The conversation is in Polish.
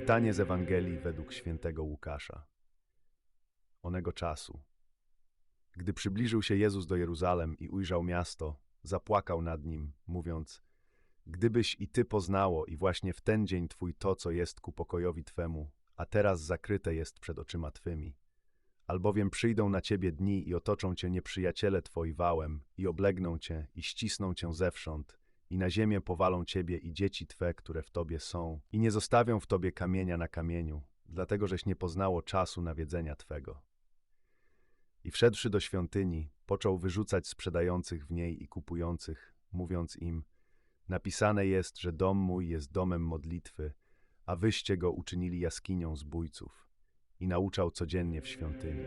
Czytanie z Ewangelii według świętego Łukasza. Onego czasu, gdy przybliżył się Jezus do Jeruzalem i ujrzał miasto, zapłakał nad nim, mówiąc: Gdybyś i ty poznało i właśnie w ten dzień twój to, co jest ku pokojowi twemu, a teraz zakryte jest przed oczyma twymi. Albowiem przyjdą na ciebie dni i otoczą cię nieprzyjaciele twoi wałem i oblegną cię i ścisną cię zewsząd i na ziemię powalą ciebie i dzieci twe, które w tobie są i nie zostawią w tobie kamienia na kamieniu, dlatego żeś nie poznało czasu nawiedzenia twego. I wszedłszy do świątyni, począł wyrzucać sprzedających w niej i kupujących, mówiąc im: Napisane jest, że dom mój jest domem modlitwy, a wyście go uczynili jaskinią zbójców. I nauczał codziennie w świątyni.